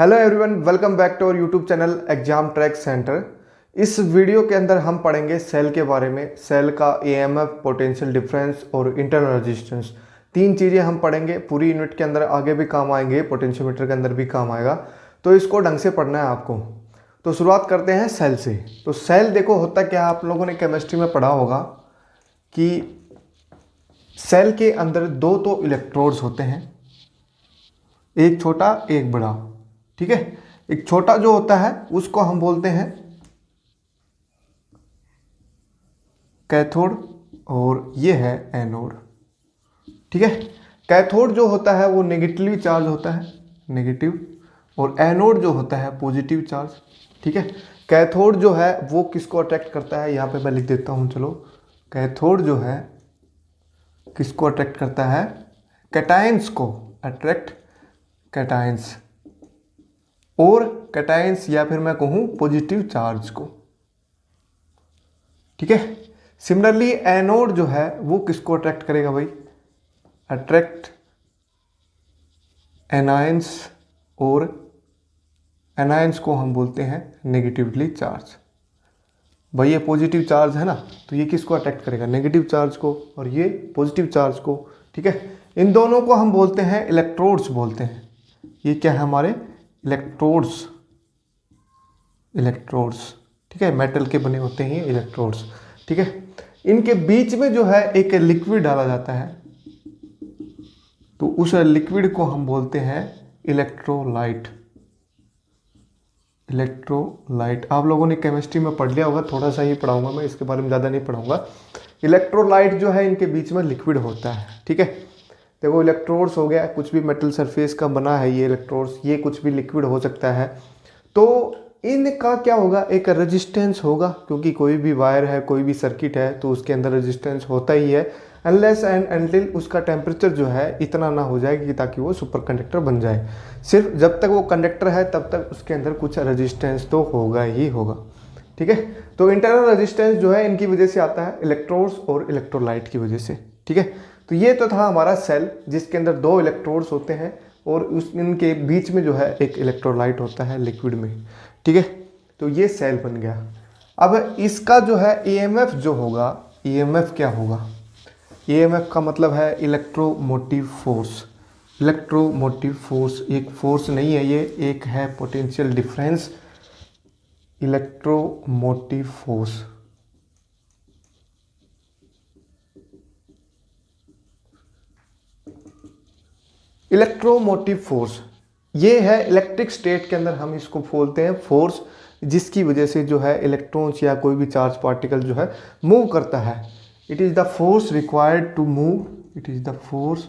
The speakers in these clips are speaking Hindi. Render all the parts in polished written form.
Hello everyone, welcome back to our YouTube channel exam track centre. इस वीडियो के अंदर हम पढ़ेंगे सेल के बारे में। सेल का एएमएफ, पोटेंशियल डिफरेंस और इंटरनल रेजिस्टेंस, तीन चीज़ें हम पढ़ेंगे। पूरी यूनिट के अंदर आगे भी काम आएंगे, पोटेंशियोमीटर के अंदर भी काम आएगा, तो इसको ढंग से पढ़ना है आपको। तो शुरुआत करते हैं सेल से। तो सेल देखो होता क्या है, आप लोगों ने केमिस्ट्री में पढ़ा होगा कि सेल के अंदर दो तो इलेक्ट्रोड्स होते हैं, एक छोटा एक बड़ा। ठीक है, एक छोटा जो होता है उसको हम बोलते हैं कैथोड और ये है एनोड। ठीक है, कैथोड जो होता है वो नेगेटिवली चार्ज होता है, नेगेटिव, और एनोड जो होता है पॉजिटिव चार्ज। ठीक है, कैथोड जो है वो किसको अट्रैक्ट करता है, यहाँ पे मैं लिख देता हूँ। चलो, कैथोड जो है किसको अट्रैक्ट करता है, कैटायंस को अट्रैक्ट, कैटायंस, और कैटायंस या फिर मैं कहूँ पॉजिटिव चार्ज को। ठीक है, सिमिलरली एनोड जो है वो किसको अट्रैक्ट करेगा भाई, अट्रैक्ट एनायंस, और एनायंस को हम बोलते हैं नेगेटिवली चार्ज। भाई ये पॉजिटिव चार्ज है ना, तो ये किसको अट्रैक्ट करेगा, नेगेटिव चार्ज को, और ये पॉजिटिव चार्ज को। ठीक है, इन दोनों को हम बोलते हैं इलेक्ट्रोड्स बोलते हैं। ये क्या है हमारे इलेक्ट्रोड्स, इलेक्ट्रोड्स। ठीक है, मेटल के बने होते हैं ये इलेक्ट्रोड्स। ठीक है, इनके बीच में जो है एक लिक्विड डाला जाता है, तो उस लिक्विड को हम बोलते हैं इलेक्ट्रोलाइट। इलेक्ट्रोलाइट आप लोगों ने केमिस्ट्री में पढ़ लिया होगा, थोड़ा सा ही पढ़ाऊंगा मैं, इसके बारे में ज़्यादा नहीं पढ़ाऊंगा। इलेक्ट्रोलाइट जो है इनके बीच में लिक्विड होता है। ठीक है, देखो इलेक्ट्रोड्स हो गया, कुछ भी मेटल सरफेस का बना है ये इलेक्ट्रोड्स, ये कुछ भी लिक्विड हो सकता है। तो इनका क्या होगा, एक रेजिस्टेंस होगा, क्योंकि कोई भी वायर है, कोई भी सर्किट है, तो उसके अंदर रेजिस्टेंस होता ही है, अनलेस एंड अनटिल उसका टेम्परेचर जो है इतना ना हो जाए कि ताकि वो सुपर कंडक्टर बन जाए। सिर्फ जब तक वो कंडक्टर है तब तक उसके अंदर कुछ रेजिस्टेंस तो होगा ही होगा। ठीक है, तो इंटरनल रेजिस्टेंस जो है इनकी वजह से आता है, इलेक्ट्रोड्स और इलेक्ट्रोलाइट की वजह से। ठीक है, तो ये तो था हमारा सेल, जिसके अंदर दो इलेक्ट्रोड्स होते हैं और उस इनके बीच में जो है एक इलेक्ट्रोलाइट होता है लिक्विड में। ठीक है, तो ये सेल बन गया। अब इसका जो है ईएमएफ जो होगा, ईएमएफ क्या होगा, ईएमएफ का मतलब है इलेक्ट्रोमोटिव फोर्स। इलेक्ट्रोमोटिव फोर्स एक फोर्स नहीं है, ये एक है potential difference. Electromotive force, electromotive force ये है इलेक्ट्रिक स्टेट के अंदर हम इसको बोलते हैं फोर्स, जिसकी वजह से जो है इलेक्ट्रॉन्स या कोई भी चार्ज पार्टिकल जो है मूव करता है। It is the force required to move, it is the force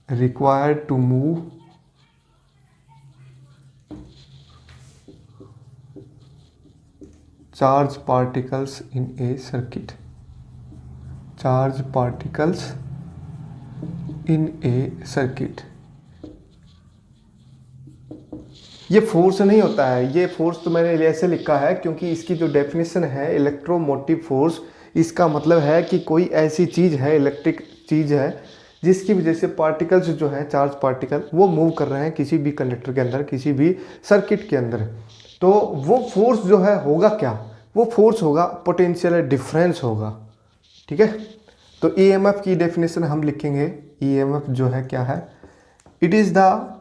required to move charge particles in a circuit, charge particles in a circuit. ये फोर्स नहीं होता है, ये फोर्स तो मैंने ऐसे लिखा है क्योंकि इसकी जो डेफिनेशन है इलेक्ट्रोमोटिव फोर्स, इसका मतलब है कि कोई ऐसी चीज़ है, इलेक्ट्रिक चीज़ है, जिसकी वजह से पार्टिकल्स जो है, चार्ज पार्टिकल, वो मूव कर रहे हैं किसी भी कंडक्टर के अंदर, किसी भी सर्किट के अंदर। तो वो फोर्स जो है होगा क्या, वो फोर्स होगा पोटेंशियल डिफरेंस होगा। ठीक है, तो ईएमएफ की डेफिनेशन हम लिखेंगे, ईएमएफ जो है क्या है, it is the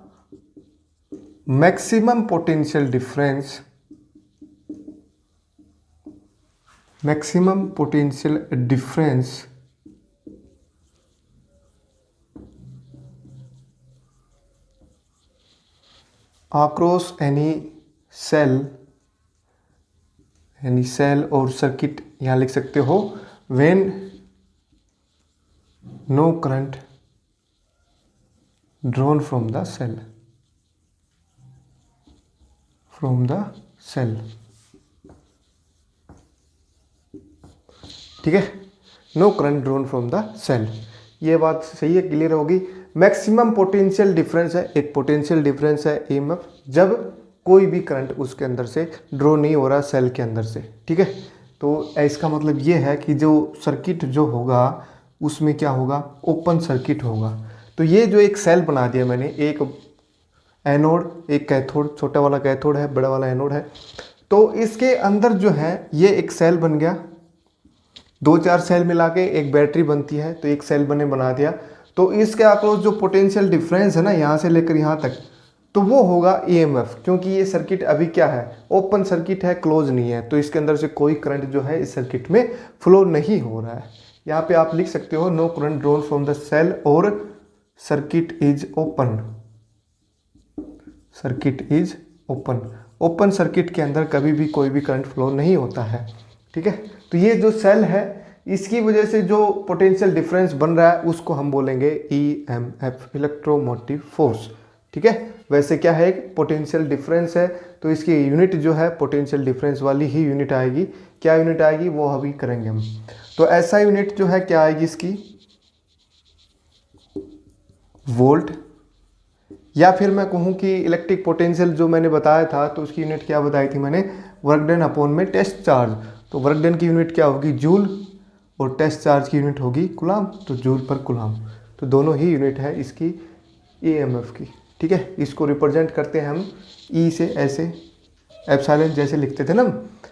maximum potential difference, maximum potential difference across any cell, any cell और सर्किट, यहां लिख सकते हो, when no current drawn from the cell, from the cell. ठीक है, no current drawn from the cell, ये बात सही है, क्लियर होगी। मैक्सिमम पोटेंशियल डिफरेंस है, एक पोटेंशियल डिफरेंस है ईएमएफ, जब कोई भी करंट उसके अंदर से ड्रॉ नहीं हो रहा सेल के अंदर से। ठीक है, तो इसका मतलब ये है कि जो सर्किट जो होगा उसमें क्या होगा, ओपन सर्किट होगा। तो ये जो एक सेल बना दिया मैंने, एक एनोड, एक कैथोड, छोटा वाला कैथोड है, बड़ा वाला एनोड है। तो इसके अंदर जो है ये एक सेल बन गया, 2-4 सेल मिला के एक बैटरी बनती है, तो एक सेल बना दिया। तो इसके अक्रॉस जो पोटेंशियल डिफरेंस है ना, यहाँ से लेकर यहाँ तक, तो वो होगा ईएमएफ। क्योंकि ये सर्किट अभी क्या है, ओपन सर्किट है, क्लोज नहीं है, तो इसके अंदर से कोई करंट जो है इस सर्किट में फ्लो नहीं हो रहा है। यहाँ पे आप लिख सकते हो no current drawn from the cell और circuit is open. Circuit is open, open circuit के अंदर कभी भी कोई भी करंट फ्लो नहीं होता है। ठीक है, तो ये जो सेल है इसकी वजह से जो पोटेंशियल डिफरेंस बन रहा है उसको हम बोलेंगे ईएमएफ, इलेक्ट्रोमोटिव फोर्स। ठीक है, वैसे क्या है, एक पोटेंशियल डिफरेंस है, तो इसकी यूनिट जो है पोटेंशियल डिफरेंस वाली ही यूनिट आएगी। क्या यूनिट आएगी वो अभी करेंगे हम। तो ऐसा यूनिट जो है क्या आएगी इसकी, वोल्ट, या फिर मैं कहूँ कि इलेक्ट्रिक पोटेंशियल जो मैंने बताया था तो उसकी यूनिट क्या बताई थी मैंने, वर्क डन अपॉन में टेस्ट चार्ज। तो वर्क डन की यूनिट क्या होगी, जूल, और टेस्ट चार्ज की यूनिट होगी कूलाम, तो जूल पर कूलाम। तो दोनों ही यूनिट है इसकी ईएमएफ की। ठीक है, इसको रिप्रेजेंट करते हैं हम ई से, ऐसे एप्सिलॉन जैसे लिखते थे ना,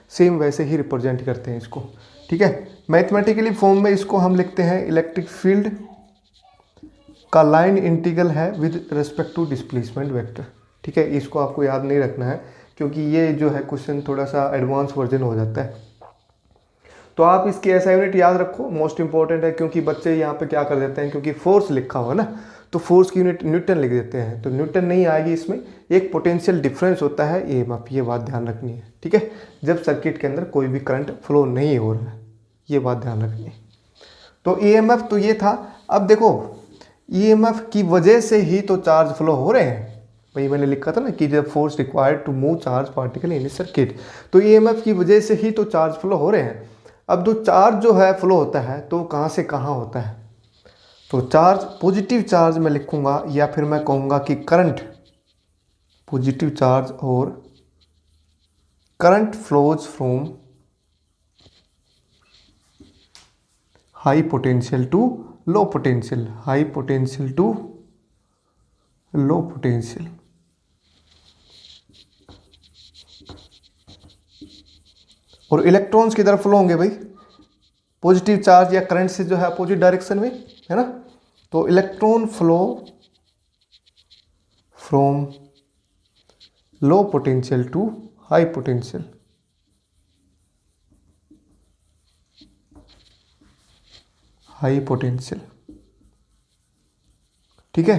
सेम वैसे ही रिप्रेजेंट करते हैं इसको। ठीक है, मैथमेटिकली फॉर्म में इसको हम लिखते हैं इलेक्ट्रिक फील्ड का लाइन इंटीग्रल है with respect to displacement vector. ठीक है, इसको आपको याद नहीं रखना है क्योंकि ये जो है क्वेश्चन थोड़ा सा एडवांस वर्जन हो जाता है। तो आप इसकी ऐसा यूनिट याद रखो, मोस्ट इंपॉर्टेंट है, क्योंकि बच्चे यहाँ पे क्या कर देते हैं, क्योंकि फोर्स लिखा हुआ है ना, तो फोर्स की यूनिट न्यूटन लिख देते हैं, तो न्यूटन नहीं आएगी इसमें, एक पोटेंशियल डिफरेंस होता है ईएमएफ, ये बात ध्यान रखनी है। ठीक है, जब सर्किट के अंदर कोई भी करंट फ्लो नहीं हो रहा है, ये बात ध्यान रखनी है। तो ईएमएफ तो ये था। अब देखो ईएमएफ की वजह से ही तो चार्ज फ्लो हो रहे हैं, वही मैंने लिखा था ना कि जब force required to move charge particle in circuit, तो ईएमएफ की वजह से ही तो चार्ज फ्लो हो रहे हैं। अब जो चार्ज जो है फ्लो होता है तो कहाँ से कहाँ होता है, तो चार्ज, पॉजिटिव चार्ज मैं लिखूंगा, या फिर मैं कहूँगा कि करंट, पॉजिटिव चार्ज और current flows from high potential to low potential, high potential to low potential. और इलेक्ट्रॉन्स किधर फ्लो होंगे भाई, पॉजिटिव चार्ज या करंट से जो है अपोजिट डायरेक्शन में, है ना। तो electron flow from low potential to high potential. High potential, ठीक है।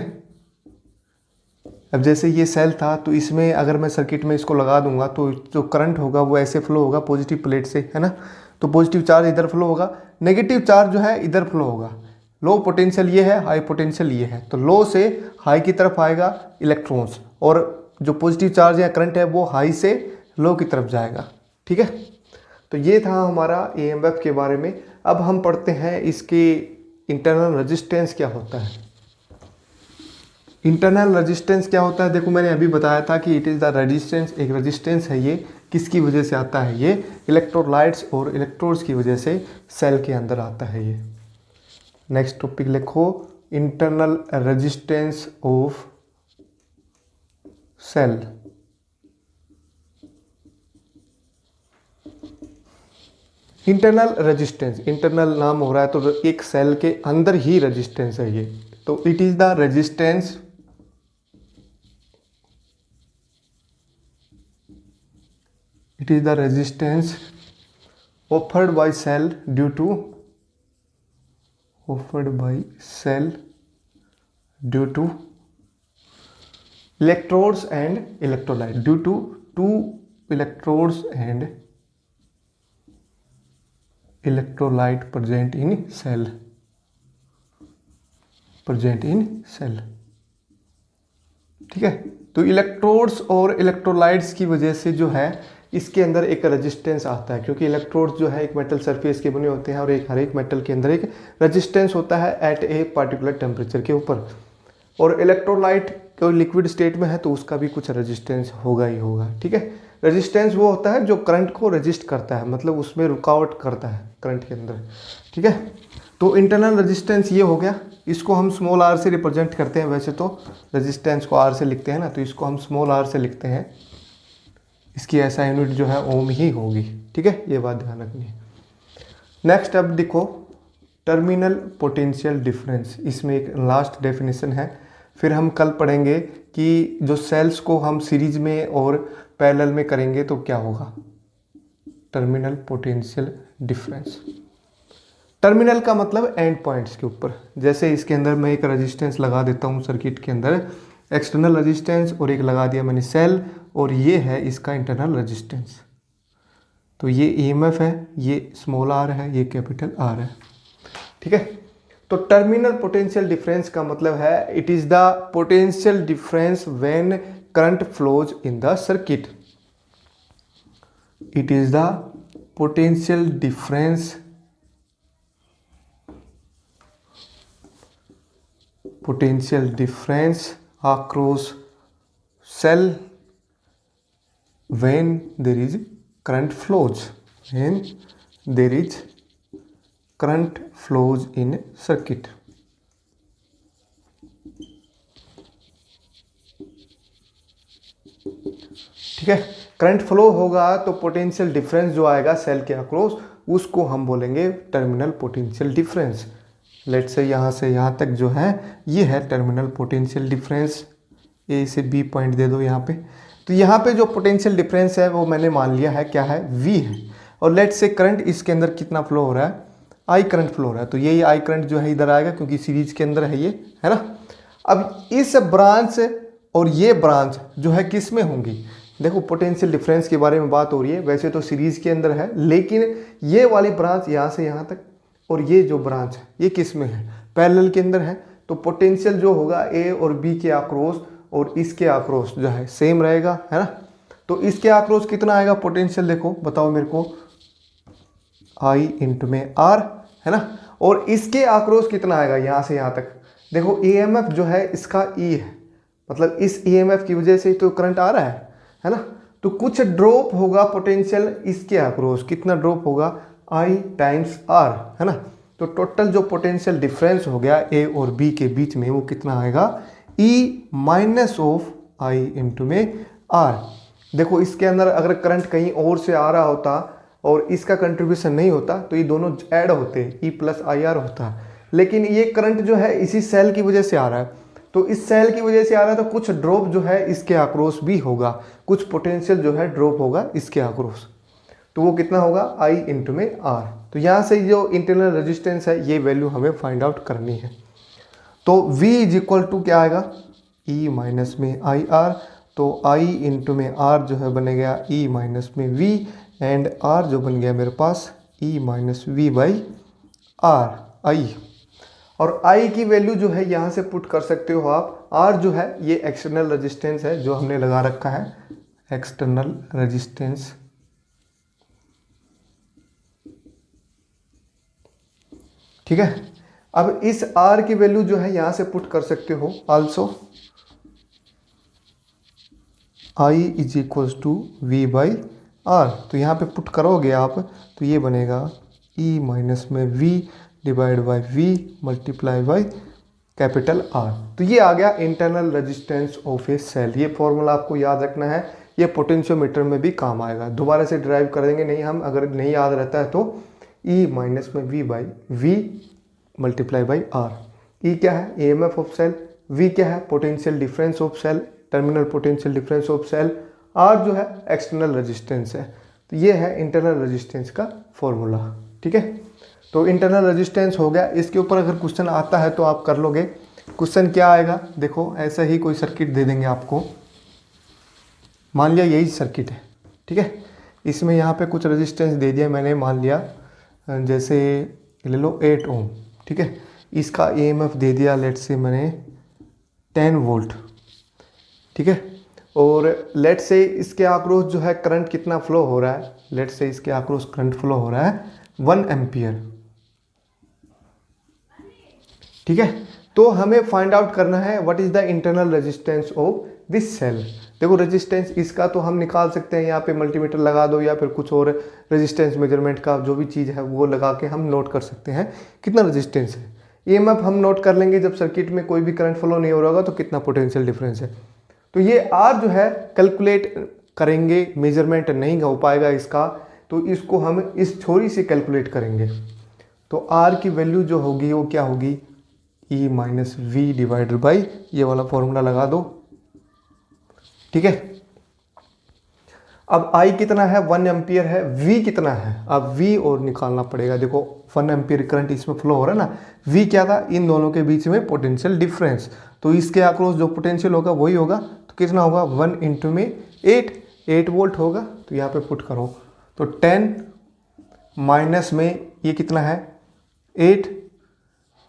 अब जैसे ये सेल था तो इसमें अगर मैं सर्किट में इसको लगा दूंगा तो जो करंट होगा वो ऐसे फ्लो होगा पॉजिटिव प्लेट से, है ना। तो पॉजिटिव चार्ज इधर फ्लो होगा, नेगेटिव चार्ज जो है इधर फ्लो होगा। लो पोटेंशियल ये है, हाई पोटेंशियल ये है, तो लो से हाई की तरफ आएगा इलेक्ट्रॉन्स, और जो पॉजिटिव चार्ज या करंट है वो हाई से लो की तरफ जाएगा, ठीक है। तो ये था हमारा EMF के बारे में। अब हम पढ़ते हैं इसकी इंटरनल रेजिस्टेंस क्या होता है। इंटरनल रेजिस्टेंस क्या होता है, देखो मैंने अभी बताया था कि इट इज़ द रेजिस्टेंस, एक रेजिस्टेंस है ये, किसकी वजह से आता है, ये इलेक्ट्रोलाइट्स और इलेक्ट्रोड्स की वजह से सेल के अंदर आता है ये। नेक्स्ट टॉपिक लिखो, internal resistance of cell. Internal resistance, internal नाम हो रहा है तो एक सेल के अंदर ही रेजिस्टेंस है ये। तो it is the resistance offered by cell due to electrodes and electrolyte, due to two electrodes and electrolyte present in cell, ठीक है। तो इलेक्ट्रोड्स और इलेक्ट्रोलाइट्स की वजह से जो है इसके अंदर एक रेजिस्टेंस आता है, क्योंकि इलेक्ट्रोड्स जो है एक मेटल सरफेस के बने होते हैं और हर एक मेटल के अंदर एक रेजिस्टेंस होता है एट ए पर्टिकुलर टेम्परेचर के ऊपर। और इलेक्ट्रोलाइट कोई लिक्विड स्टेट में है तो उसका भी कुछ रेजिस्टेंस होगा ही होगा, ठीक है। रेजिस्टेंस वो होता है जो करंट को रेजिस्ट करता है, मतलब उसमें रुकावट करता है करंट के अंदर, ठीक है। तो इंटरनल रेजिस्टेंस ये हो गया, इसको हम स्मॉल आर से रिप्रेजेंट करते हैं। वैसे तो रेजिस्टेंस को आर से लिखते हैं ना, तो इसको हम स्मॉल आर से लिखते हैं। इसकी ऐसा यूनिट जो है ओम ही होगी, ठीक है, ये बात ध्यान रखनी है। नेक्स्ट अब देखो टर्मिनल पोटेंशियल डिफरेंस, इसमें एक लास्ट डेफिनेशन है। फिर हम कल पढ़ेंगे कि जो सेल्स को हम सीरीज में और पैरेलल में करेंगे तो क्या होगा। टर्मिनल पोटेंशियल डिफरेंस, टर्मिनल का मतलब एंड पॉइंट्स के ऊपर। जैसे इसके अंदर मैं एक रेजिस्टेंस लगा देता हूँ सर्किट के अंदर, एक्सटर्नल रेजिस्टेंस, और एक लगा दिया मैंने सेल, और ये है इसका इंटरनल रेजिस्टेंस। तो ये ईएमएफ है, ये स्मॉल आर है, ये कैपिटल आर है, ठीक है। तो टर्मिनल पोटेंशियल डिफरेंस का मतलब है it is the potential difference when current flows in the circuit. It is the potential difference across cell when there is current flows, when there is current flows in circuit। ठीक है, करंट फ्लो होगा तो पोटेंशियल डिफरेंस जो आएगा सेल के अक्रॉस, उसको हम बोलेंगे टर्मिनल पोटेंशियल डिफरेंस। लेट से यहाँ तक जो है ये है टर्मिनल पोटेंशियल डिफरेंस। ए से बी पॉइंट दे दो यहाँ पे। तो यहाँ पे जो पोटेंशियल डिफरेंस है वो मैंने मान लिया है क्या है, वी है। और लेट से करंट इसके अंदर कितना फ्लो हो रहा है, आई करंट फ्लो हो रहा है। तो यही आई करंट जो है इधर आएगा क्योंकि सीरीज के अंदर है ये, है ना। अब इस ब्रांच और ये ब्रांच जो है किस में होंगी, देखो पोटेंशियल डिफरेंस के बारे में बात हो रही है। वैसे तो सीरीज के अंदर है, लेकिन ये वाली ब्रांच यहाँ से यहाँ तक और ये जो ब्रांच है ये किस में है, पैरेलल के अंदर है। तो पोटेंशियल जो होगा ए और बी के आक्रोस और इसके आक्रोस जो है सेम रहेगा, है ना। तो इसके आक्रोस कितना आएगा पोटेंशियल, देखो बताओ मेरे को, आई इंटू में आर, है ना। और इसके आक्रोस कितना आएगा यहाँ से यहाँ तक, देखो ईएमएफ जो है इसका ई है, मतलब इस ईएमएफ की वजह से तो करंट आ रहा है ना। तो कुछ ड्रॉप होगा पोटेंशियल इसके आक्रोस, कितना ड्रॉप होगा, आई टाइम्स आर, है ना। तो टोटल जो पोटेंशियल डिफरेंस हो गया ए और बी के बीच में वो कितना आएगा, E minus of I into में आर। देखो इसके अंदर अगर करंट कहीं और से आ रहा होता और इसका कंट्रीब्यूशन नहीं होता तो ये दोनों ऐड होते, ई प्लस आई आर होता। लेकिन ये करंट जो है इसी सेल की वजह से आ रहा है, तो इस सेल की वजह से आ रहा है तो कुछ ड्रॉप जो है इसके आक्रोस भी होगा, कुछ पोटेंशियल जो है ड्रॉप होगा इसके आक्रोस। तो वो कितना होगा, आई इंटू में आर। तो यहाँ से जो इंटरनल रेजिस्टेंस है ये वैल्यू हमें फाइंड आउट करनी है। तो V इज इक्वल टू क्या आएगा, E माइनस में आई आर। तो I इंटू में R जो है बने गया E माइनस में V, एंड R जो बन गया मेरे पास E minus V by R, I। और I की वैल्यू जो है यहाँ से पुट कर सकते हो आप। R जो है ये एक्सटर्नल रेजिस्टेंस है जो हमने लगा रखा है, एक्सटर्नल रेजिस्टेंस। ठीक है, अब इस R की वैल्यू जो है यहां से पुट कर सकते हो also, I is equals to V by R. तो यहाँ पे पुट करोगे आप तो ये बनेगा E माइनस में V divide by V multiply by capital R। तो ये आ गया internal resistance of a cell. ये फॉर्मूला आपको याद रखना है, ये पोटेंशियोमीटर में भी काम आएगा। दोबारा से ड्राइव कर देंगे नहीं हम, अगर नहीं याद रहता है तो E माइनस में V by V multiply by R. E क्या है, EMF ऑफ सेल, V क्या है, potential difference of cell, terminal potential difference of cell, R जो है एक्सटर्नल रेजिस्टेंस है। तो ये है इंटरनल रेजिस्टेंस का फॉर्मूला, ठीक है। तो इंटरनल रेजिस्टेंस हो गया। इसके ऊपर अगर क्वेश्चन आता है तो आप कर लोगे। क्वेश्चन क्या आएगा, देखो ऐसा ही कोई सर्किट दे देंगे आपको, मान लिया यही सर्किट है, ठीक है। इसमें यहाँ पे कुछ रेजिस्टेंस दे दिया मैंने, मान लिया जैसे ले लो 8 ओम, ठीक है। इसका EMF दे दिया लेट से मैंने 10 वोल्ट, ठीक है। और लेट से इसके आक्रोस जो है करंट कितना फ्लो हो रहा है, लेट से इसके आक्रोस करंट फ्लो हो रहा है 1 एम्पियर, ठीक है। तो हमें फाइंड आउट करना है what is the internal resistance of this cell. देखो रेजिस्टेंस इसका तो हम निकाल सकते हैं, यहाँ पे मल्टीमीटर लगा दो या फिर कुछ और रेजिस्टेंस मेजरमेंट का जो भी चीज़ है वो लगा के हम नोट कर सकते हैं कितना रेजिस्टेंस है। ईएमएफ हम नोट कर लेंगे जब सर्किट में कोई भी करंट फ्लो नहीं हो रहा होगा तो कितना पोटेंशियल डिफरेंस है। तो ये आर जो है कैलकुलेट करेंगे, मेजरमेंट नहीं हो पाएगा इसका, तो इसको हम इस छोरी से कैलकुलेट करेंगे। तो आर की वैल्यू जो होगी वो क्या होगी, E minus we divided by ये वाला फॉर्मूला लगा दो, ठीक है। अब I कितना है 1 एम्पियर है, V कितना है, अब V और निकालना पड़ेगा। देखो 1 एम्पियर करंट इसमें फ्लो हो रहा है ना, V क्या था, इन दोनों के बीच में पोटेंशियल डिफरेंस, तो इसके अक्रॉस जो पोटेंशियल होगा वही होगा, तो कितना होगा 1 इंटू में 8 वोल्ट होगा। तो यहाँ पे पुट करो तो 10 माइनस में ये कितना है 8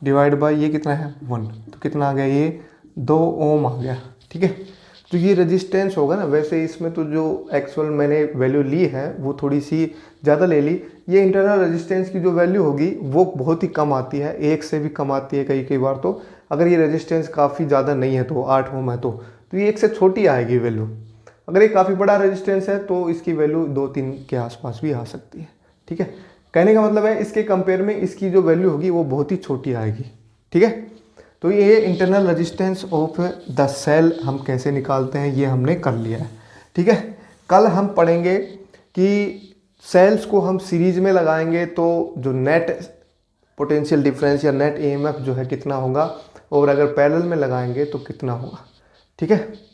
डिवाइड बाई ये कितना है 1, तो कितना आ गया ये 2 ओम आ गया, ठीक है। तो ये रेजिस्टेंस होगा ना, वैसे इसमें तो जो एक्चुअल मैंने वैल्यू ली है वो थोड़ी सी ज़्यादा ले ली। ये इंटरनल रेजिस्टेंस की जो वैल्यू होगी वो बहुत ही कम आती है, 1 से भी कम आती है कई बार। तो अगर ये रेजिस्टेंस काफ़ी ज़्यादा नहीं है तो 8 ओम है तो ये 1 से छोटी आएगी वैल्यू। अगर ये काफ़ी बड़ा रेजिस्टेंस है तो इसकी वैल्यू 2-3 के आसपास भी आ सकती है, ठीक है। कहने का मतलब है इसके कंपेयर में इसकी जो वैल्यू होगी वो बहुत ही छोटी आएगी, ठीक है। तो ये internal resistance of the cell हम कैसे निकालते हैं ये हमने कर लिया है, ठीक है। कल हम पढ़ेंगे कि सेल्स को हम सीरीज में लगाएंगे तो जो नेट पोटेंशियल डिफरेंस या नेट ईएमएफ जो है कितना होगा, और अगर पैरेलल में लगाएंगे तो कितना होगा, ठीक है।